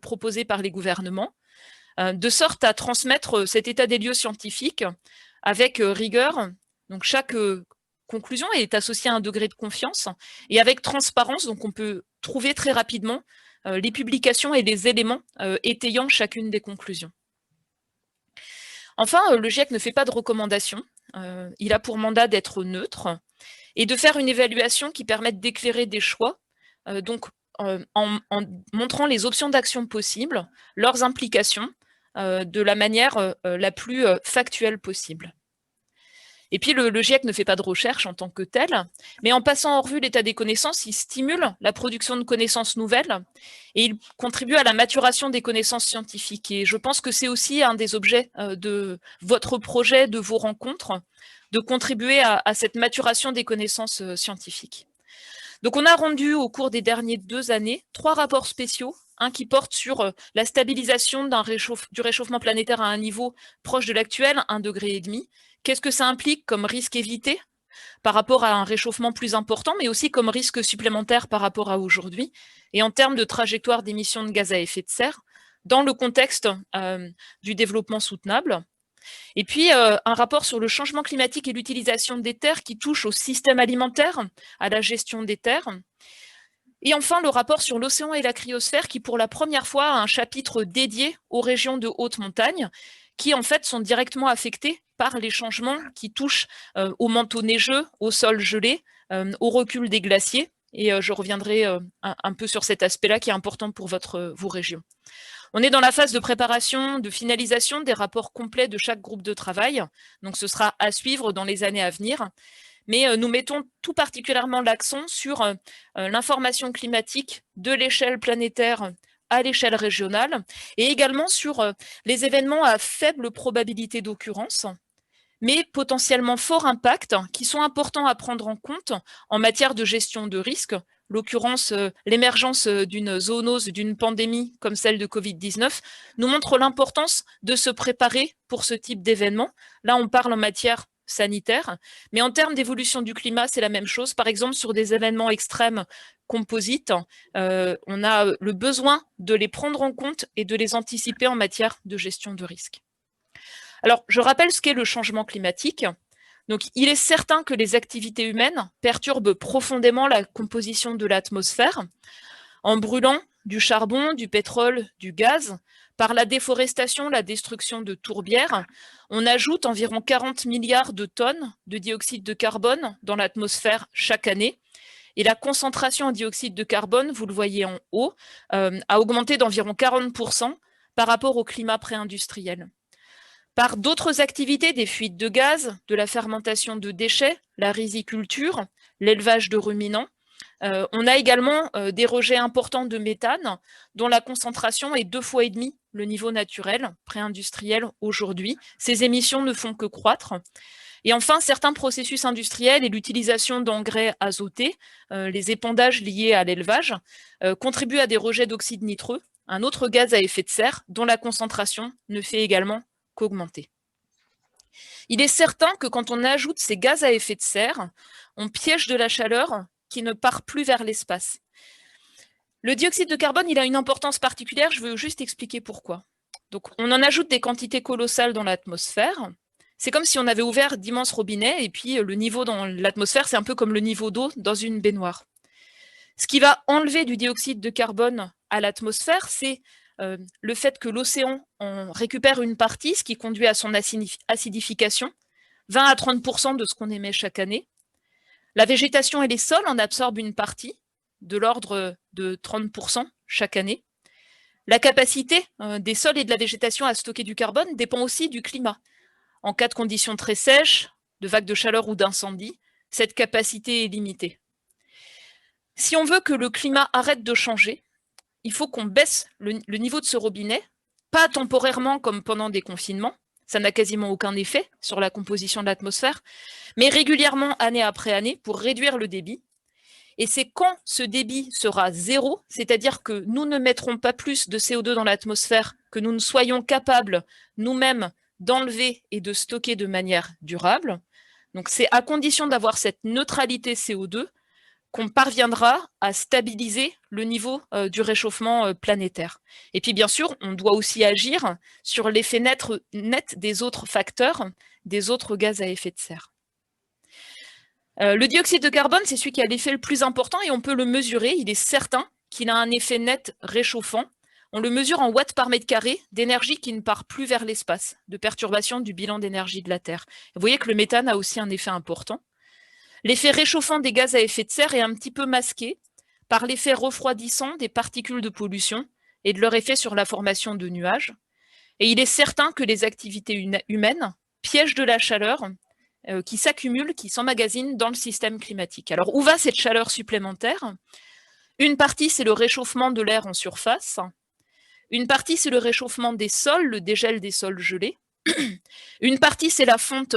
proposés par les gouvernements, de sorte à transmettre cet état des lieux scientifique avec rigueur. Donc chaque conclusion est associée à un degré de confiance et avec transparence, donc on peut trouver très rapidement les publications et les éléments étayant chacune des conclusions. Enfin, le GIEC ne fait pas de recommandations. Il a pour mandat d'être neutre et de faire une évaluation qui permette d'éclairer des choix, en montrant les options d'action possibles, leurs implications, de la manière la plus factuelle possible. Et puis le GIEC ne fait pas de recherche en tant que tel, mais en passant en revue l'état des connaissances, il stimule la production de connaissances nouvelles et il contribue à la maturation des connaissances scientifiques. Et je pense que c'est aussi un des objets de votre projet, de vos rencontres, de contribuer à cette maturation des connaissances scientifiques. Donc on a rendu au cours des dernières 2 années 3 rapports spéciaux, un qui porte sur la stabilisation du réchauffement planétaire à un niveau proche de l'actuel, 1,5 degré. Qu'est-ce que ça implique comme risque évité par rapport à un réchauffement plus important, mais aussi comme risque supplémentaire par rapport à aujourd'hui, et en termes de trajectoire d'émissions de gaz à effet de serre, dans le contexte du développement soutenable. Et puis, un rapport sur le changement climatique et l'utilisation des terres qui touche au système alimentaire, à la gestion des terres. Et enfin, le rapport sur l'océan et la cryosphère qui, pour la première fois, a un chapitre dédié aux régions de haute montagne qui, en fait, sont directement affectées par les changements qui touchent au manteau neigeux, au sol gelé, au recul des glaciers. Et je reviendrai un peu sur cet aspect-là qui est important pour vos régions. On est dans la phase de préparation, de finalisation des rapports complets de chaque groupe de travail. Donc, ce sera à suivre dans les années à venir. Mais nous mettons tout particulièrement l'accent sur l'information climatique de l'échelle planétaire à l'échelle régionale et également sur les événements à faible probabilité d'occurrence, mais potentiellement fort impact, qui sont importants à prendre en compte en matière de gestion de risque. L'occurrence, l'émergence d'une zoonose, d'une pandémie comme celle de Covid-19, nous montre l'importance de se préparer pour ce type d'événement. Là, on parle en matière sanitaire, mais en termes d'évolution du climat, c'est la même chose. Par exemple, sur des événements extrêmes composites, on a le besoin de les prendre en compte et de les anticiper en matière de gestion de risque. Alors, je rappelle ce qu'est le changement climatique. Donc, il est certain que les activités humaines perturbent profondément la composition de l'atmosphère en brûlant du charbon, du pétrole, du gaz. Par la déforestation, la destruction de tourbières, on ajoute environ 40 milliards de tonnes de dioxyde de carbone dans l'atmosphère chaque année. Et la concentration en dioxyde de carbone, vous le voyez en haut, a augmenté d'environ 40% par rapport au climat pré-industriel. Par d'autres activités, des fuites de gaz, de la fermentation de déchets, la riziculture, l'élevage de ruminants, on a également des rejets importants de méthane dont la concentration est 2,5 fois le niveau naturel pré-industriel aujourd'hui. Ces émissions ne font que croître. Et enfin, certains processus industriels et l'utilisation d'engrais azotés, les épandages liés à l'élevage, contribuent à des rejets d'oxyde nitreux, un autre gaz à effet de serre dont la concentration ne fait également qu'augmenter. Il est certain que quand on ajoute ces gaz à effet de serre, on piège de la chaleur qui ne part plus vers l'espace. Le dioxyde de carbone, il a une importance particulière, je veux juste expliquer pourquoi. Donc, on en ajoute des quantités colossales dans l'atmosphère. C'est comme si on avait ouvert d'immenses robinets et puis le niveau dans l'atmosphère, c'est un peu comme le niveau d'eau dans une baignoire. Ce qui va enlever du dioxyde de carbone à l'atmosphère, c'est le fait que l'océan en récupère une partie, ce qui conduit à son acidification, 20 à 30% de ce qu'on émet chaque année. La végétation et les sols en absorbent une partie, de l'ordre de 30% chaque année. La capacité des sols et de la végétation à stocker du carbone dépend aussi du climat. En cas de conditions très sèches, de vagues de chaleur ou d'incendie, cette capacité est limitée. Si on veut que le climat arrête de changer, il faut qu'on baisse le niveau de ce robinet, pas temporairement comme pendant des confinements, ça n'a quasiment aucun effet sur la composition de l'atmosphère, mais régulièrement, année après année, pour réduire le débit. Et c'est quand ce débit sera zéro, c'est-à-dire que nous ne mettrons pas plus de CO2 dans l'atmosphère, que nous ne soyons capables nous-mêmes d'enlever et de stocker de manière durable. Donc c'est à condition d'avoir cette neutralité CO2 qu'on parviendra à stabiliser le niveau du réchauffement planétaire. Et puis bien sûr, on doit aussi agir sur l'effet net des autres facteurs, des autres gaz à effet de serre. Le dioxyde de carbone, c'est celui qui a l'effet le plus important et on peut le mesurer. Il est certain qu'il a un effet net réchauffant. On le mesure en watts par mètre carré d'énergie qui ne part plus vers l'espace, de perturbation du bilan d'énergie de la Terre. Vous voyez que le méthane a aussi un effet important. L'effet réchauffant des gaz à effet de serre est un petit peu masqué par l'effet refroidissant des particules de pollution et de leur effet sur la formation de nuages. Et il est certain que les activités humaines piègent de la chaleur qui s'accumule, qui s'emmagasinent dans le système climatique. Alors, où va cette chaleur supplémentaire? Une partie, c'est le réchauffement de l'air en surface. Une partie, c'est le réchauffement des sols, le dégel des sols gelés. Une partie, c'est la fonte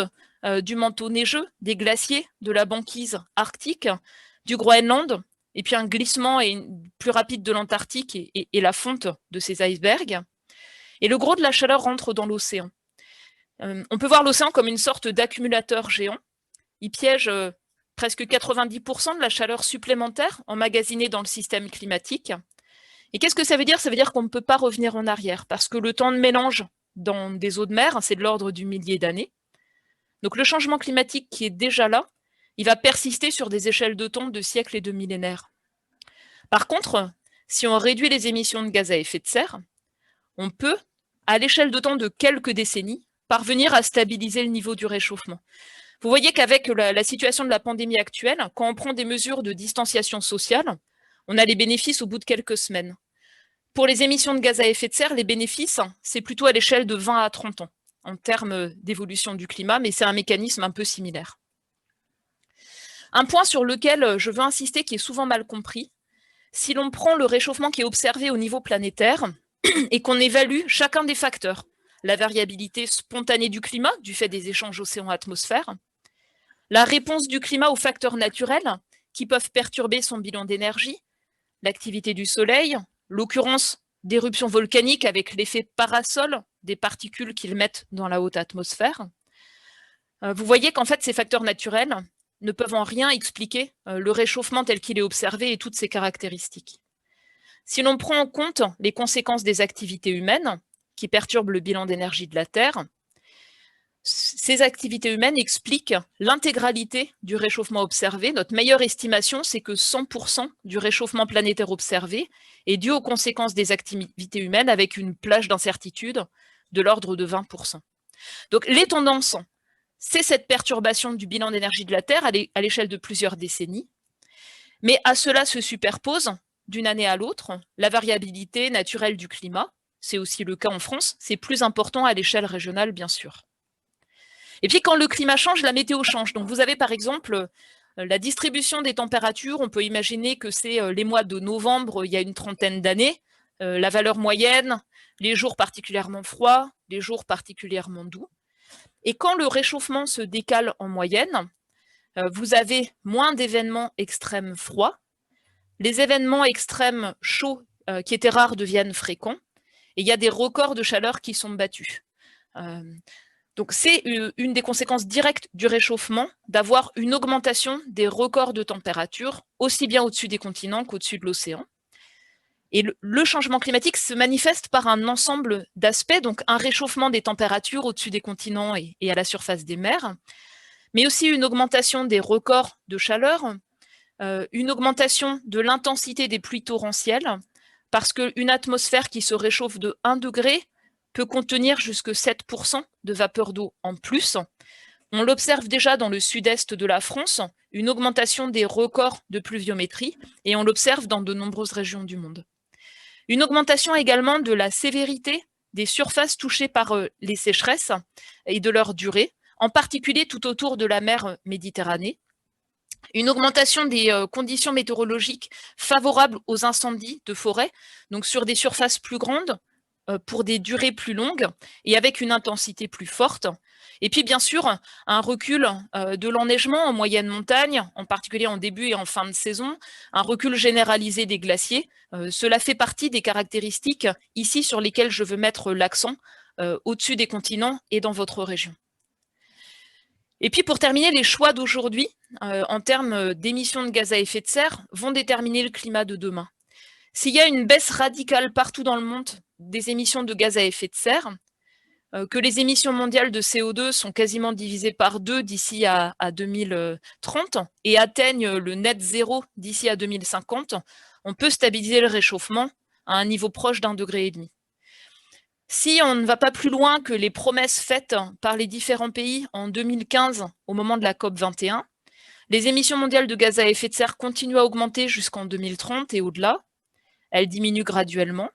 du manteau neigeux, des glaciers, de la banquise arctique, du Groenland, et puis un glissement plus rapide de l'Antarctique et la fonte de ces icebergs. Et le gros de la chaleur rentre dans l'océan. On peut voir l'océan comme une sorte d'accumulateur géant. Il piège presque 90% de la chaleur supplémentaire emmagasinée dans le système climatique. Et qu'est-ce que ça veut dire? Ça veut dire qu'on ne peut pas revenir en arrière, parce que le temps de mélange dans des eaux de mer, c'est de l'ordre du millier d'années. Donc le changement climatique qui est déjà là, il va persister sur des échelles de temps de siècles et de millénaires. Par contre, si on réduit les émissions de gaz à effet de serre, on peut, à l'échelle de temps de quelques décennies, parvenir à stabiliser le niveau du réchauffement. Vous voyez qu'avec la situation de la pandémie actuelle, quand on prend des mesures de distanciation sociale, on a les bénéfices au bout de quelques semaines. Pour les émissions de gaz à effet de serre, les bénéfices, c'est plutôt à l'échelle de 20 à 30 ans en termes d'évolution du climat, mais c'est un mécanisme un peu similaire. Un point sur lequel je veux insister qui est souvent mal compris, si l'on prend le réchauffement qui est observé au niveau planétaire et qu'on évalue chacun des facteurs, la variabilité spontanée du climat du fait des échanges océan-atmosphère, la réponse du climat aux facteurs naturels qui peuvent perturber son bilan d'énergie, l'activité du soleil, l'occurrence d'éruptions volcaniques avec l'effet parasol des particules qu'ils mettent dans la haute atmosphère. Vous voyez qu'en fait, ces facteurs naturels ne peuvent en rien expliquer le réchauffement tel qu'il est observé et toutes ses caractéristiques. Si l'on prend en compte les conséquences des activités humaines qui perturbent le bilan d'énergie de la Terre, ces activités humaines expliquent l'intégralité du réchauffement observé. Notre meilleure estimation, c'est que 100% du réchauffement planétaire observé est dû aux conséquences des activités humaines avec une plage d'incertitude de l'ordre de 20%. Donc les tendances, c'est cette perturbation du bilan d'énergie de la Terre à l'échelle de plusieurs décennies, mais à cela se superpose, d'une année à l'autre, la variabilité naturelle du climat. C'est aussi le cas en France, c'est plus important à l'échelle régionale, bien sûr. Et puis quand le climat change, la météo change. Donc vous avez par exemple la distribution des températures. On peut imaginer que c'est les mois de novembre il y a une trentaine d'années, la valeur moyenne, les jours particulièrement froids, les jours particulièrement doux. Et quand le réchauffement se décale en moyenne, vous avez moins d'événements extrêmes froids. Les événements extrêmes chauds qui étaient rares deviennent fréquents. Et il y a des records de chaleur qui sont battus. Donc c'est une des conséquences directes du réchauffement d'avoir une augmentation des records de température, aussi bien au-dessus des continents qu'au-dessus de l'océan. Et le changement climatique se manifeste par un ensemble d'aspects, donc un réchauffement des températures au-dessus des continents et à la surface des mers, mais aussi une augmentation des records de chaleur, une augmentation de l'intensité des pluies torrentielles, parce qu'une atmosphère qui se réchauffe de 1 degré peut contenir jusque 7% de vapeur d'eau en plus. On l'observe déjà dans le sud-est de la France, une augmentation des records de pluviométrie, et on l'observe dans de nombreuses régions du monde. Une augmentation également de la sévérité des surfaces touchées par les sécheresses et de leur durée, en particulier tout autour de la mer Méditerranée. Une augmentation des conditions météorologiques favorables aux incendies de forêt, donc sur des surfaces plus grandes, pour des durées plus longues et avec une intensité plus forte. Et puis bien sûr, un recul de l'enneigement en moyenne montagne, en particulier en début et en fin de saison, un recul généralisé des glaciers. Cela fait partie des caractéristiques ici sur lesquelles je veux mettre l'accent au-dessus des continents et dans votre région. Et puis pour terminer, les choix d'aujourd'hui, en termes d'émissions de gaz à effet de serre, vont déterminer le climat de demain. S'il y a une baisse radicale partout dans le monde des émissions de gaz à effet de serre, que les émissions mondiales de CO2 sont quasiment divisées par 2 d'ici à 2030 et atteignent le net zéro d'ici à 2050, on peut stabiliser le réchauffement à un niveau proche d'1,5 degré. Si on ne va pas plus loin que les promesses faites par les différents pays en 2015 au moment de la COP 21, les émissions mondiales de gaz à effet de serre continuent à augmenter jusqu'en 2030 et au-delà. Elles diminuent graduellement.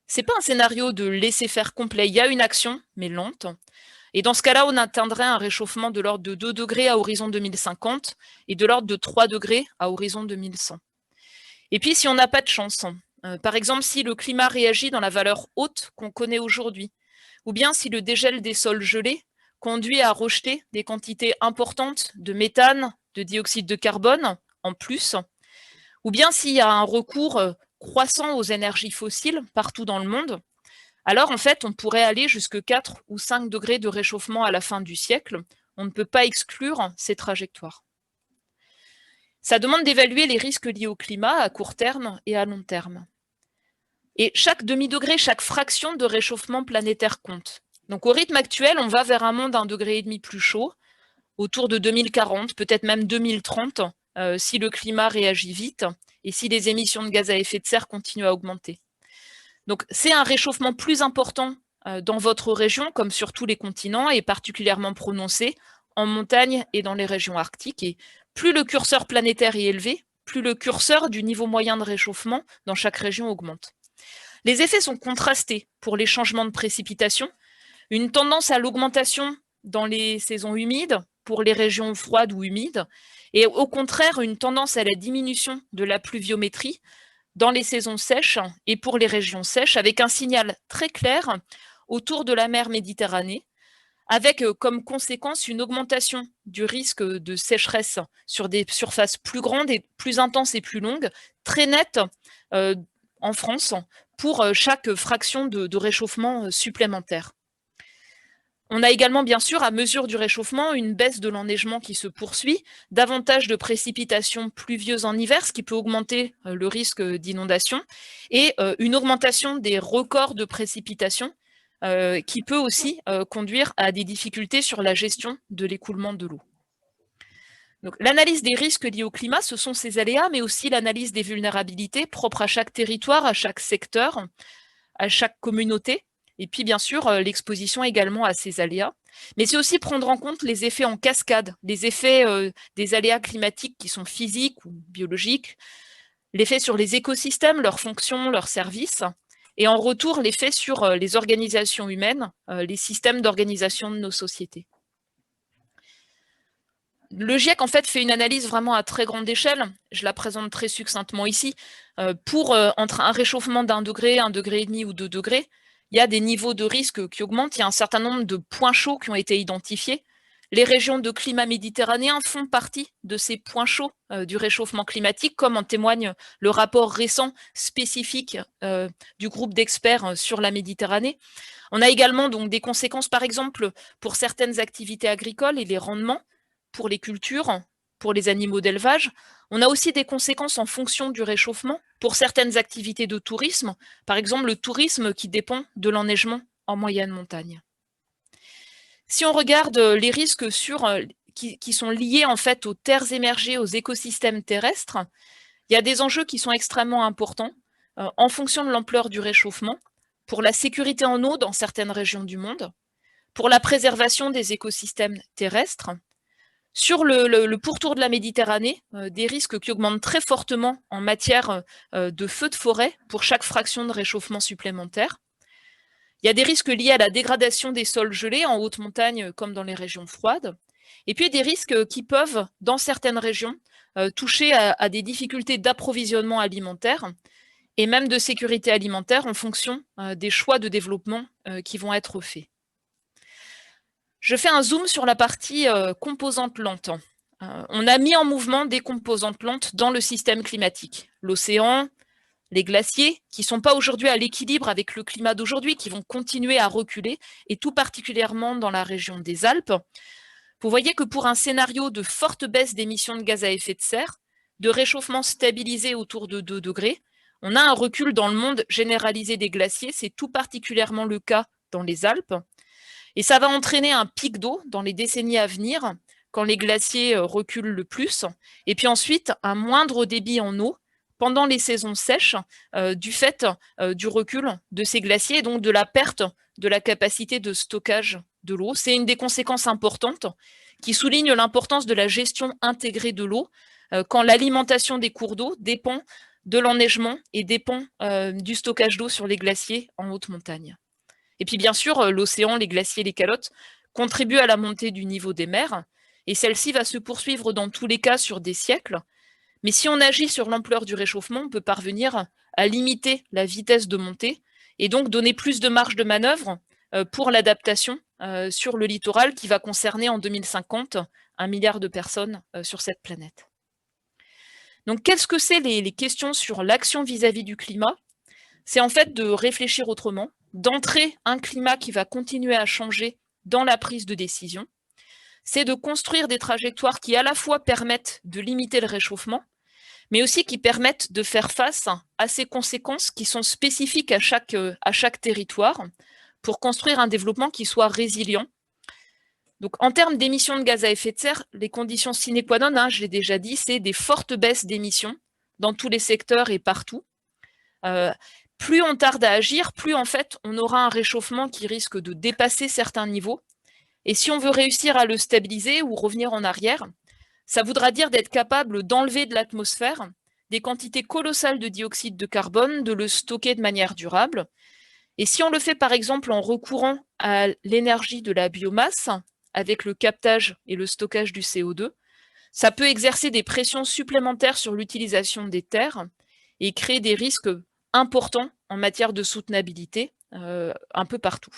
Ce n'est pas un scénario de laisser-faire complet. Il y a une action, mais lente. Et dans ce cas-là, on atteindrait un réchauffement de l'ordre de 2 degrés à horizon 2050 et de l'ordre de 3 degrés à horizon 2100. Et puis, si on n'a pas de chance, par exemple, si le climat réagit dans la valeur haute qu'on connaît aujourd'hui, ou bien si le dégel des sols gelés conduit à rejeter des quantités importantes de méthane, de dioxyde de carbone en plus, ou bien s'il y a un recours croissant aux énergies fossiles partout dans le monde, alors en fait, on pourrait aller jusqu'à 4 ou 5 degrés de réchauffement à la fin du siècle. On ne peut pas exclure ces trajectoires. Ça demande d'évaluer les risques liés au climat à court terme et à long terme. Et chaque demi-degré, chaque fraction de réchauffement planétaire compte. Donc au rythme actuel, on va vers un monde 1,5 degré plus chaud, autour de 2040, peut-être même 2030, si le climat réagit vite et si les émissions de gaz à effet de serre continuent à augmenter. Donc c'est un réchauffement plus important dans votre région, comme sur tous les continents, et particulièrement prononcé en montagne et dans les régions arctiques. Et plus le curseur planétaire est élevé, plus le curseur du niveau moyen de réchauffement dans chaque région augmente. Les effets sont contrastés pour les changements de précipitations, une tendance à l'augmentation dans les saisons humides pour les régions froides ou humides, et au contraire une tendance à la diminution de la pluviométrie dans les saisons sèches et pour les régions sèches, avec un signal très clair autour de la mer Méditerranée, avec comme conséquence une augmentation du risque de sécheresse sur des surfaces plus grandes et plus intenses et plus longues, très nettes en France, pour chaque fraction de réchauffement supplémentaire. On a également, bien sûr, à mesure du réchauffement, une baisse de l'enneigement qui se poursuit, davantage de précipitations pluvieuses en hiver, ce qui peut augmenter le risque d'inondation, et une augmentation des records de précipitations qui peut aussi conduire à des difficultés sur la gestion de l'écoulement de l'eau. Donc, l'analyse des risques liés au climat, ce sont ces aléas, mais aussi l'analyse des vulnérabilités propres à chaque territoire, à chaque secteur, à chaque communauté, et puis bien sûr l'exposition également à ces aléas. Mais c'est aussi prendre en compte les effets en cascade, les effets des aléas climatiques qui sont physiques ou biologiques, l'effet sur les écosystèmes, leurs fonctions, leurs services, et en retour l'effet sur les organisations humaines, les systèmes d'organisation de nos sociétés. Le GIEC, en fait, fait une analyse vraiment à très grande échelle. Je la présente très succinctement ici. Entre un réchauffement d'1 degré, 1,5 degré ou 2 degrés, il y a des niveaux de risque qui augmentent. Il y a un certain nombre de points chauds qui ont été identifiés. Les régions de climat méditerranéen font partie de ces points chauds du réchauffement climatique, comme en témoigne le rapport récent spécifique du groupe d'experts sur la Méditerranée. On a également donc des conséquences, par exemple, pour certaines activités agricoles et les rendements, pour les cultures, pour les animaux d'élevage. On a aussi des conséquences en fonction du réchauffement pour certaines activités de tourisme, par exemple le tourisme qui dépend de l'enneigement en moyenne montagne. Si on regarde les risques qui sont liés en fait aux terres émergées, aux écosystèmes terrestres, il y a des enjeux qui sont extrêmement importants en fonction de l'ampleur du réchauffement, pour la sécurité en eau dans certaines régions du monde, pour la préservation des écosystèmes terrestres. Sur le pourtour de la Méditerranée, des risques qui augmentent très fortement en matière de feux de forêt pour chaque fraction de réchauffement supplémentaire. Il y a des risques liés à la dégradation des sols gelés en haute montagne comme dans les régions froides. Et puis des risques qui peuvent, dans certaines régions, toucher à des difficultés d'approvisionnement alimentaire et même de sécurité alimentaire en fonction des choix de développement qui vont être faits. Je fais un zoom sur la partie composantes lentes. On a mis en mouvement des composantes lentes dans le système climatique. L'océan, les glaciers, qui ne sont pas aujourd'hui à l'équilibre avec le climat d'aujourd'hui, qui vont continuer à reculer, et tout particulièrement dans la région des Alpes. Vous voyez que pour un scénario de forte baisse d'émissions de gaz à effet de serre, de réchauffement stabilisé autour de 2 degrés, on a un recul dans le monde généralisé des glaciers, c'est tout particulièrement le cas dans les Alpes, et ça va entraîner un pic d'eau dans les décennies à venir, quand les glaciers reculent le plus, et puis ensuite un moindre débit en eau pendant les saisons sèches du fait du recul de ces glaciers, et donc de la perte de la capacité de stockage de l'eau. C'est une des conséquences importantes qui souligne l'importance de la gestion intégrée de l'eau quand l'alimentation des cours d'eau dépend de l'enneigement et dépend du stockage d'eau sur les glaciers en haute montagne. Et puis bien sûr, l'océan, les glaciers, les calottes contribuent à la montée du niveau des mers, et celle-ci va se poursuivre dans tous les cas sur des siècles. Mais si on agit sur l'ampleur du réchauffement, on peut parvenir à limiter la vitesse de montée et donc donner plus de marge de manœuvre pour l'adaptation sur le littoral qui va concerner en 2050 1 milliard de personnes sur cette planète. Donc, qu'est-ce que c'est les questions sur l'action vis-à-vis du climat? C'est en fait de réfléchir autrement, d'entrer un climat qui va continuer à changer dans la prise de décision. C'est de construire des trajectoires qui à la fois permettent de limiter le réchauffement, mais aussi qui permettent de faire face à ces conséquences qui sont spécifiques à chaque territoire pour construire un développement qui soit résilient. Donc, en termes d'émissions de gaz à effet de serre, les conditions sine qua non, je l'ai déjà dit, c'est des fortes baisses d'émissions dans tous les secteurs et partout. Plus on tarde à agir, plus en fait on aura un réchauffement qui risque de dépasser certains niveaux. Et si on veut réussir à le stabiliser ou revenir en arrière, ça voudra dire d'être capable d'enlever de l'atmosphère des quantités colossales de dioxyde de carbone, de le stocker de manière durable. Et si on le fait par exemple en recourant à l'énergie de la biomasse, avec le captage et le stockage du CO2, ça peut exercer des pressions supplémentaires sur l'utilisation des terres et créer des risques importants en matière de soutenabilité un peu partout.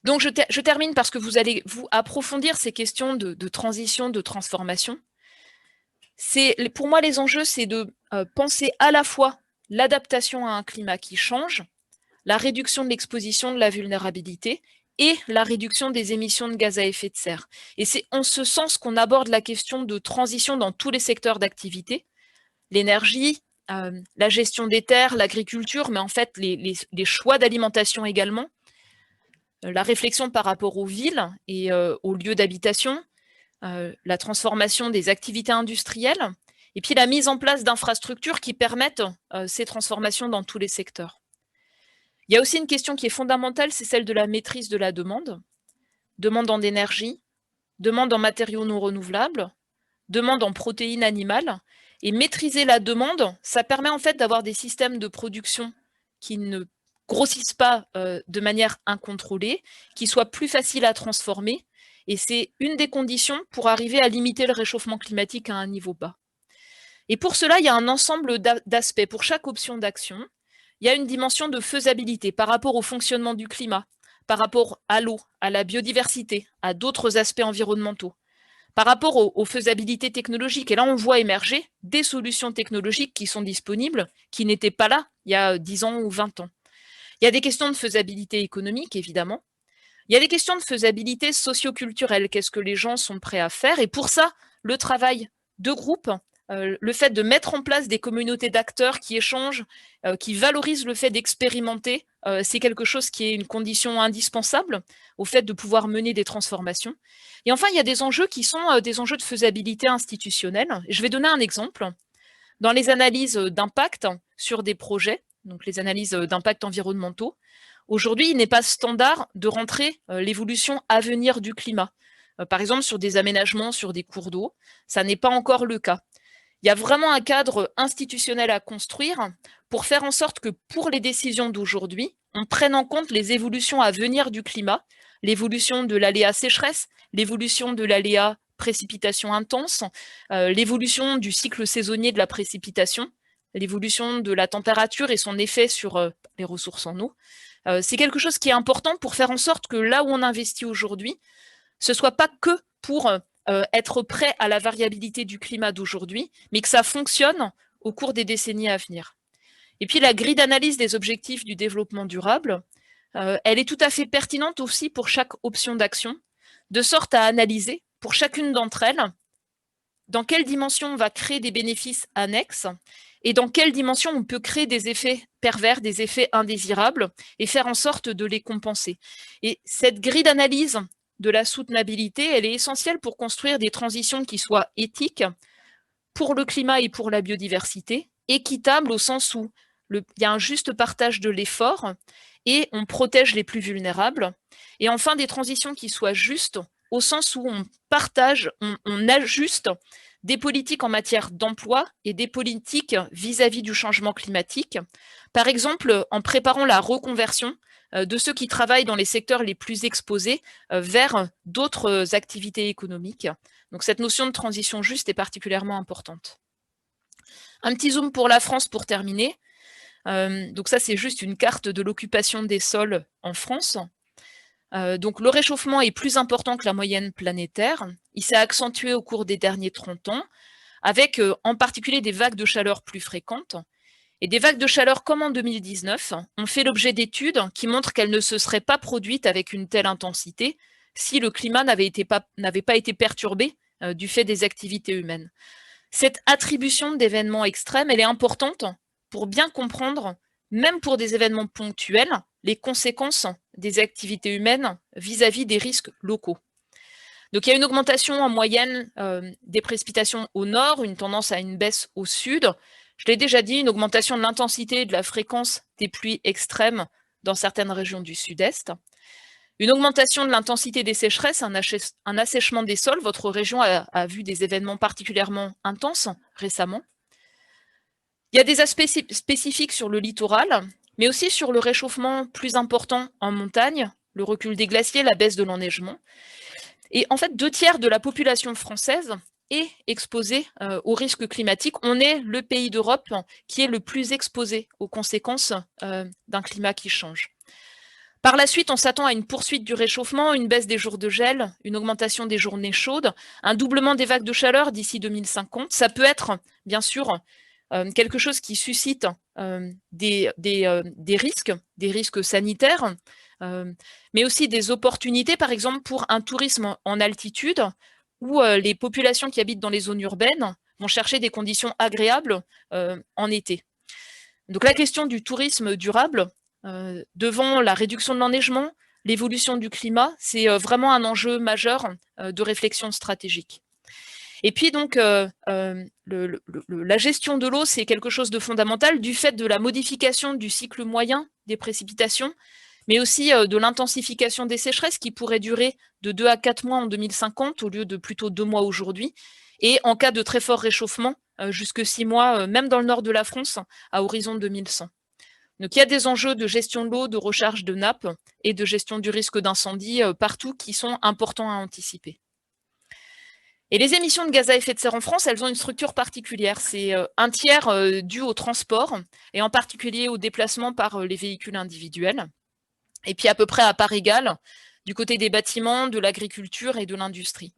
Donc je termine parce que vous allez vous approfondir ces questions de transition, de transformation. Pour moi, les enjeux, c'est de penser à la fois l'adaptation à un climat qui change, la réduction de l'exposition, de la vulnérabilité et la réduction des émissions de gaz à effet de serre. Et c'est en ce sens qu'on aborde la question de transition dans tous les secteurs d'activité, l'énergie, la gestion des terres, l'agriculture, mais en fait les choix d'alimentation également, la réflexion par rapport aux villes et aux lieux d'habitation, la transformation des activités industrielles, et puis la mise en place d'infrastructures qui permettent ces transformations dans tous les secteurs. Il y a aussi une question qui est fondamentale, c'est celle de la maîtrise de la demande. Demande en énergie, demande en matériaux non renouvelables, demande en protéines animales. Et maîtriser la demande, ça permet en fait d'avoir des systèmes de production qui ne grossissent pas de manière incontrôlée, qui soient plus faciles à transformer. Et c'est une des conditions pour arriver à limiter le réchauffement climatique à un niveau bas. Et pour cela, il y a un ensemble d'aspects. Pour chaque option d'action, il y a une dimension de faisabilité par rapport au fonctionnement du climat, par rapport à l'eau, à la biodiversité, à d'autres aspects environnementaux, par rapport aux faisabilités technologiques. Et là, on voit émerger des solutions technologiques qui sont disponibles, qui n'étaient pas là il y a 10 ans ou 20 ans. Il y a des questions de faisabilité économique, évidemment. Il y a des questions de faisabilité socio-culturelle. Qu'est-ce que les gens sont prêts à faire? Et pour ça, le travail de groupe, le fait de mettre en place des communautés d'acteurs qui échangent, qui valorisent le fait d'expérimenter, c'est quelque chose qui est une condition indispensable au fait de pouvoir mener des transformations. Et enfin, il y a des enjeux qui sont des enjeux de faisabilité institutionnelle. Je vais donner un exemple. Dans les analyses d'impact sur des projets, donc les analyses d'impact environnementaux, aujourd'hui, il n'est pas standard de rentrer l'évolution à venir du climat. Par exemple, sur des aménagements, sur des cours d'eau, ça n'est pas encore le cas. Il y a vraiment un cadre institutionnel à construire pour faire en sorte que pour les décisions d'aujourd'hui, on prenne en compte les évolutions à venir du climat, l'évolution de l'aléa sécheresse, l'évolution de l'aléa précipitation intense, l'évolution du cycle saisonnier de la précipitation, l'évolution de la température et son effet sur les ressources en eau. C'est quelque chose qui est important pour faire en sorte que là où on investit aujourd'hui, ce ne soit pas que pour être prêt à la variabilité du climat d'aujourd'hui, mais que ça fonctionne au cours des décennies à venir. Et puis la grille d'analyse des objectifs du développement durable, elle est tout à fait pertinente aussi pour chaque option d'action, de sorte à analyser pour chacune d'entre elles dans quelle dimension on va créer des bénéfices annexes et dans quelle dimension on peut créer des effets pervers, des effets indésirables, et faire en sorte de les compenser. Et cette grille d'analyse de la soutenabilité, elle est essentielle pour construire des transitions qui soient éthiques pour le climat et pour la biodiversité, équitables au sens où il y a un juste partage de l'effort et on protège les plus vulnérables, et enfin des transitions qui soient justes au sens où on partage, on ajuste des politiques en matière d'emploi et des politiques vis-à-vis du changement climatique, par exemple en préparant la reconversion de ceux qui travaillent dans les secteurs les plus exposés vers d'autres activités économiques. Donc cette notion de transition juste est particulièrement importante. Un petit zoom pour la France pour terminer. Donc ça, c'est juste une carte de l'occupation des sols en France. Donc le réchauffement est plus important que la moyenne planétaire. Il s'est accentué au cours des derniers 30 ans, avec en particulier des vagues de chaleur plus fréquentes. Et des vagues de chaleur comme en 2019 ont fait l'objet d'études qui montrent qu'elles ne se seraient pas produites avec une telle intensité si le climat n'avait pas été perturbé du fait des activités humaines. Cette attribution d'événements extrêmes, elle est importante pour bien comprendre, même pour des événements ponctuels, les conséquences des activités humaines vis-à-vis des risques locaux. Donc il y a une augmentation en moyenne des précipitations au nord, une tendance à une baisse au sud. Je l'ai déjà dit, une augmentation de l'intensité et de la fréquence des pluies extrêmes dans certaines régions du sud-est. Une augmentation de l'intensité des sécheresses, un assèchement des sols. Votre région a vu des événements particulièrement intenses récemment. Il y a des aspects spécifiques sur le littoral, mais aussi sur le réchauffement plus important en montagne, le recul des glaciers, la baisse de l'enneigement. Et en fait, 2/3 de la population française est exposée aux risques climatiques. On est le pays d'Europe qui est le plus exposé aux conséquences d'un climat qui change. Par la suite, on s'attend à une poursuite du réchauffement, une baisse des jours de gel, une augmentation des journées chaudes, un doublement des vagues de chaleur d'ici 2050. Ça peut être, bien sûr, quelque chose qui suscite des risques sanitaires, mais aussi des opportunités, par exemple, pour un tourisme en altitude, où les populations qui habitent dans les zones urbaines vont chercher des conditions agréables en été. Donc la question du tourisme durable, devant la réduction de l'enneigement, l'évolution du climat, c'est vraiment un enjeu majeur de réflexion stratégique. Et puis donc, la gestion de l'eau, c'est quelque chose de fondamental du fait de la modification du cycle moyen des précipitations, mais aussi de l'intensification des sécheresses qui pourrait durer de 2 à 4 mois en 2050 au lieu de plutôt 2 mois aujourd'hui, et en cas de très fort réchauffement, jusque 6 mois, même dans le nord de la France, à horizon 2100. Donc il y a des enjeux de gestion de l'eau, de recharge de nappes et de gestion du risque d'incendie partout qui sont importants à anticiper. Et les émissions de gaz à effet de serre en France, elles ont une structure particulière. C'est un tiers dû au transport, et en particulier au déplacement par les véhicules individuels. Et puis à peu près à part égale, du côté des bâtiments, de l'agriculture et de l'industrie.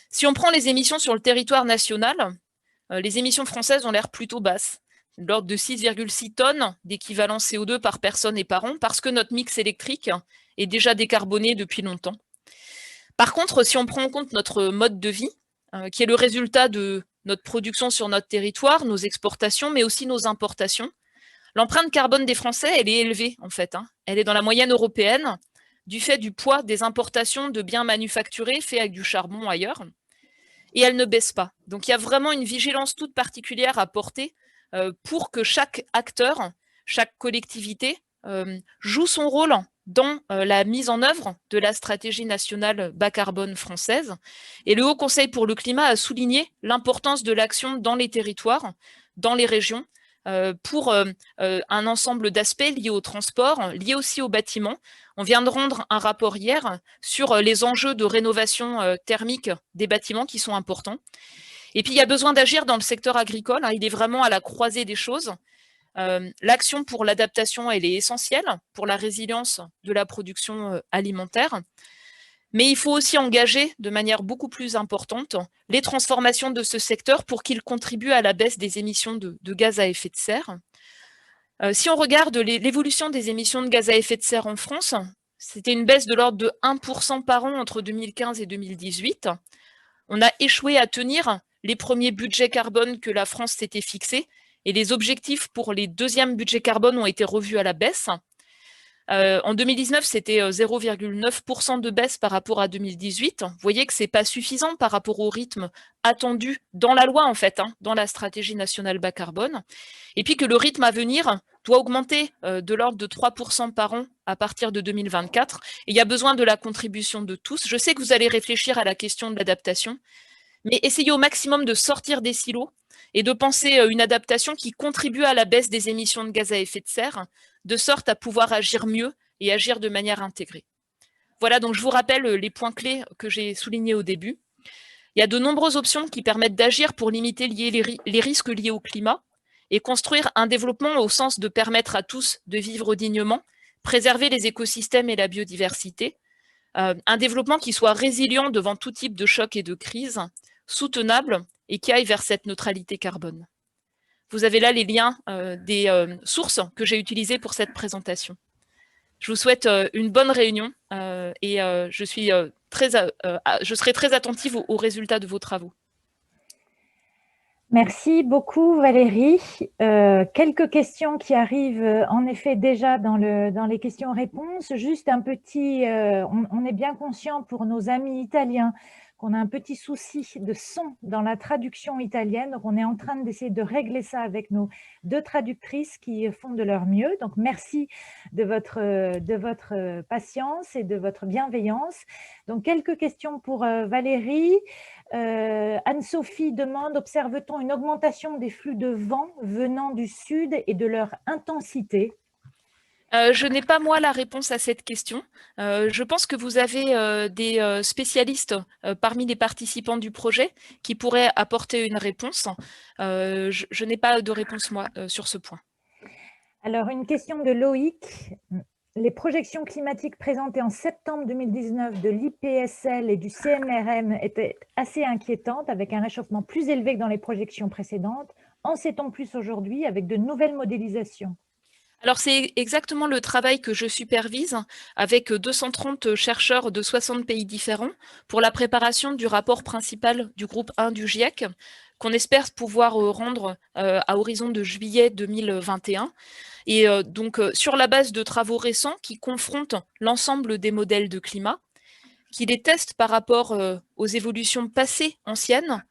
Si on prend les émissions sur le territoire national, les émissions françaises ont l'air plutôt basses, de l'ordre de 6,6 tonnes d'équivalent CO2 par personne et par an, parce que notre mix électrique est déjà décarboné depuis longtemps. Par contre, si on prend en compte notre mode de vie, qui est le résultat de notre production sur notre territoire, nos exportations, mais aussi nos importations, l'empreinte carbone des Français, elle est élevée en fait. Elle est dans la moyenne européenne du fait du poids des importations de biens manufacturés faits avec du charbon ailleurs. Et elle ne baisse pas. Donc il y a vraiment une vigilance toute particulière à porter pour que chaque acteur, chaque collectivité joue son rôle dans la mise en œuvre de la stratégie nationale bas carbone française. Et le Haut Conseil pour le climat a souligné l'importance de l'action dans les territoires, dans les régions, pour un ensemble d'aspects liés au transport, liés aussi au bâtiment. On vient de rendre un rapport hier sur les enjeux de rénovation thermique des bâtiments qui sont importants. Et puis, il y a besoin d'agir dans le secteur agricole. Il est vraiment à la croisée des choses. L'action pour l'adaptation, elle est essentielle pour la résilience de la production alimentaire. Mais il faut aussi engager de manière beaucoup plus importante les transformations de ce secteur pour qu'il contribue à la baisse des émissions de gaz à effet de serre. Si on regarde l'évolution des émissions de gaz à effet de serre en France, C'était une baisse de l'ordre de 1% par an entre 2015 et 2018. On a échoué à tenir les premiers budgets carbone que la France s'était fixés et les objectifs pour les deuxièmes budgets carbone ont été revus à la baisse. En 2019, c'était 0,9% de baisse par rapport à 2018. Vous voyez que ce n'est pas suffisant par rapport au rythme attendu dans la loi, en fait, dans la stratégie nationale bas carbone. Et puis que le rythme à venir doit augmenter de l'ordre de 3% par an à partir de 2024. Et il y a besoin de la contribution de tous. Je sais que vous allez réfléchir à la question de l'adaptation, mais essayez au maximum de sortir des silos et de penser une adaptation qui contribue à la baisse des émissions de gaz à effet de serre, de sorte à pouvoir agir mieux et agir de manière intégrée. Voilà, donc je vous rappelle les points clés que j'ai soulignés au début. Il y a de nombreuses options qui permettent d'agir pour limiter les risques liés au climat et construire un développement au sens de permettre à tous de vivre dignement, préserver les écosystèmes et la biodiversité, un développement qui soit résilient devant tout type de choc et de crise, soutenable et qui aille vers cette neutralité carbone. Vous avez là les liens des sources que j'ai utilisées pour cette présentation. Je vous souhaite une bonne réunion et je serai très attentive aux résultats de vos travaux. Merci beaucoup Valérie. Quelques questions qui arrivent en effet déjà dans les questions-réponses. Juste un petit, on est bien conscient pour nos amis italiens qu'on a un petit souci de son dans la traduction italienne. Donc, on est en train d'essayer de régler ça avec nos 2 traductrices qui font de leur mieux. Donc, merci de votre patience et de votre bienveillance. Donc, quelques questions pour Valérie. Anne-Sophie demande, observe-t-on une augmentation des flux de vent venant du sud et de leur intensité? Je n'ai pas, moi, la réponse à cette question. Je pense que vous avez des spécialistes parmi les participants du projet qui pourraient apporter une réponse. Je n'ai pas de réponse, moi, sur ce point. Alors, une question de Loïc. Les projections climatiques présentées en septembre 2019 de l'IPSL et du CNRM étaient assez inquiétantes, avec un réchauffement plus élevé que dans les projections précédentes. En sait-on plus aujourd'hui avec de nouvelles modélisations? Alors, c'est exactement le travail que je supervise avec 230 chercheurs de 60 pays différents pour la préparation du rapport principal du groupe 1 du GIEC, qu'on espère pouvoir rendre à horizon de juillet 2021. Et donc, sur la base de travaux récents qui confrontent l'ensemble des modèles de climat, qui les testent par rapport aux évolutions passées, anciennes,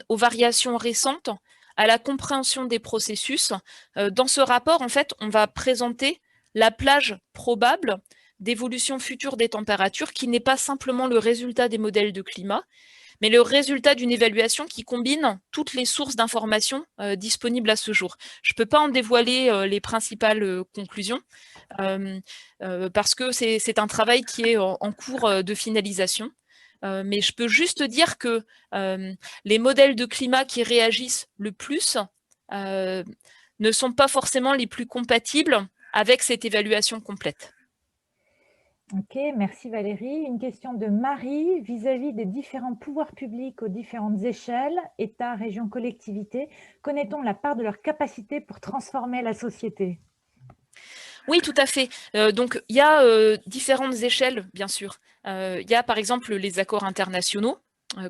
aux variations récentes, à la compréhension des processus. Dans ce rapport, en fait, on va présenter la plage probable d'évolution future des températures qui n'est pas simplement le résultat des modèles de climat, mais le résultat d'une évaluation qui combine toutes les sources d'informations disponibles à ce jour. Je ne peux pas en dévoiler les principales conclusions parce que c'est un travail qui est en cours de finalisation. Mais je peux juste dire que les modèles de climat qui réagissent le plus ne sont pas forcément les plus compatibles avec cette évaluation complète. Ok, merci Valérie. Une question de Marie vis-à-vis des différents pouvoirs publics aux différentes échelles, État, région, collectivité. Connaît-on la part de leur capacité pour transformer la société? Oui, tout à fait. Donc, il y a différentes échelles, bien sûr. Il y a par exemple les accords internationaux,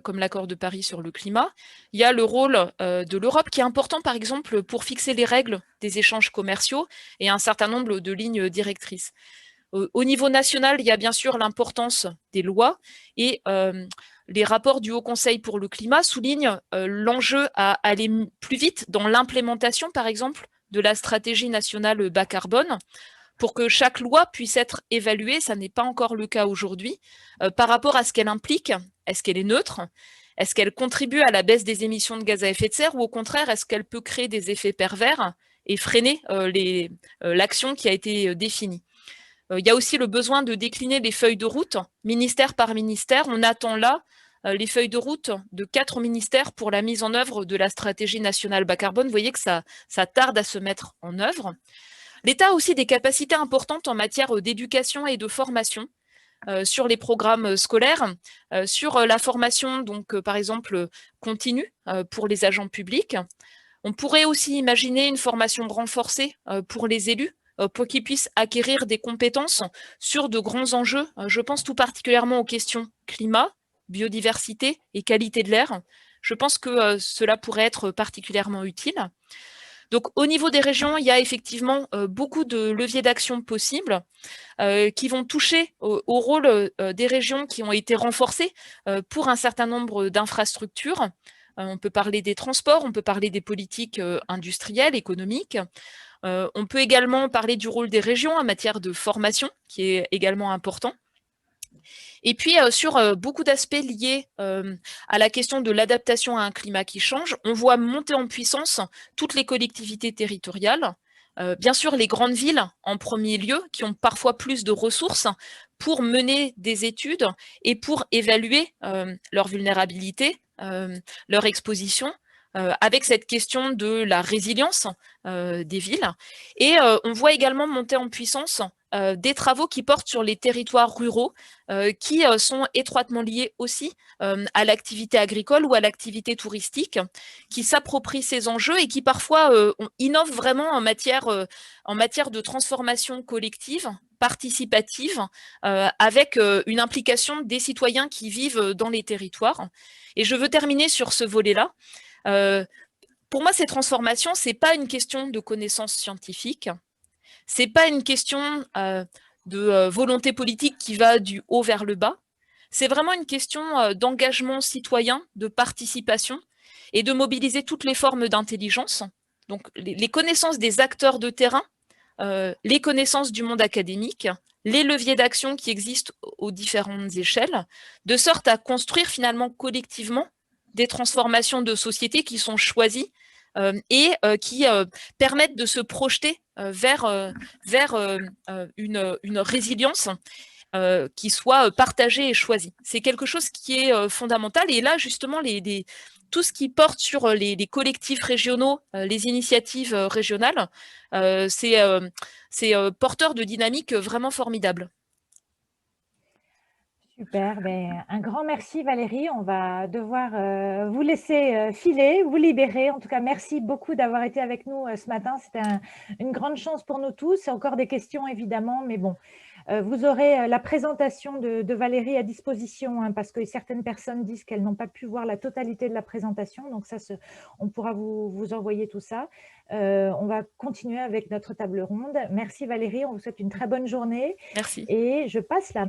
comme l'accord de Paris sur le climat. Il y a le rôle de l'Europe qui est important, par exemple, pour fixer les règles des échanges commerciaux et un certain nombre de lignes directrices. Au niveau national, il y a bien sûr l'importance des lois et les rapports du Haut Conseil pour le climat soulignent l'enjeu à aller plus vite dans l'implémentation, par exemple, de la stratégie nationale bas carbone, pour que chaque loi puisse être évaluée, ça n'est pas encore le cas aujourd'hui, par rapport à ce qu'elle implique. Est-ce qu'elle est neutre? Est-ce qu'elle contribue à la baisse des émissions de gaz à effet de serre ou au contraire, est-ce qu'elle peut créer des effets pervers et freiner l'action qui a été définie? Il y a aussi le besoin de décliner les feuilles de route, ministère par ministère. On attend là les feuilles de route de 4 ministères pour la mise en œuvre de la stratégie nationale bas carbone. Vous voyez que ça tarde à se mettre en œuvre. L'État a aussi des capacités importantes en matière d'éducation et de formation sur les programmes scolaires, sur la formation, donc par exemple, continue pour les agents publics. On pourrait aussi imaginer une formation renforcée pour les élus, pour qu'ils puissent acquérir des compétences sur de grands enjeux. Je pense tout particulièrement aux questions climat, biodiversité et qualité de l'air. Je pense que cela pourrait être particulièrement utile. Donc, au niveau des régions, il y a effectivement beaucoup de leviers d'action possibles qui vont toucher au rôle des régions qui ont été renforcées pour un certain nombre d'infrastructures. On peut parler des transports, on peut parler des politiques industrielles, économiques. On peut également parler du rôle des régions en matière de formation, qui est également important. Et puis, sur beaucoup d'aspects liés à la question de l'adaptation à un climat qui change, on voit monter en puissance toutes les collectivités territoriales, bien sûr les grandes villes en premier lieu, qui ont parfois plus de ressources pour mener des études et pour évaluer leur vulnérabilité, leur exposition, avec cette question de la résilience des villes. Et on voit également monter en puissance des travaux qui portent sur les territoires ruraux, qui sont étroitement liés aussi à l'activité agricole ou à l'activité touristique, qui s'approprient ces enjeux et qui parfois innovent vraiment en matière de transformation collective, participative, avec une implication des citoyens qui vivent dans les territoires. Et je veux terminer sur ce volet-là. Pour moi, ces transformations, ce n'est pas une question de connaissances scientifiques, ce n'est pas une question de volonté politique qui va du haut vers le bas, c'est vraiment une question d'engagement citoyen, de participation et de mobiliser toutes les formes d'intelligence. Donc les connaissances des acteurs de terrain, les connaissances du monde académique, les leviers d'action qui existent aux différentes échelles, de sorte à construire finalement collectivement des transformations de société qui sont choisies et qui permettent de se projeter vers une résilience qui soit partagée et choisie. C'est quelque chose qui est fondamental. Et là, justement, tout ce qui porte sur les collectifs régionaux, les initiatives régionales, c'est porteur de dynamique vraiment formidable. Super, ben, un grand merci Valérie. On va devoir vous laisser filer, vous libérer. En tout cas, merci beaucoup d'avoir été avec nous ce matin. C'était une grande chance pour nous tous. C'est encore des questions évidemment, mais bon, vous aurez la présentation de Valérie à disposition, hein, parce que certaines personnes disent qu'elles n'ont pas pu voir la totalité de la présentation. Donc ça, on pourra vous envoyer tout ça. On va continuer avec notre table ronde. Merci Valérie, on vous souhaite une très bonne journée. Merci. Et je passe la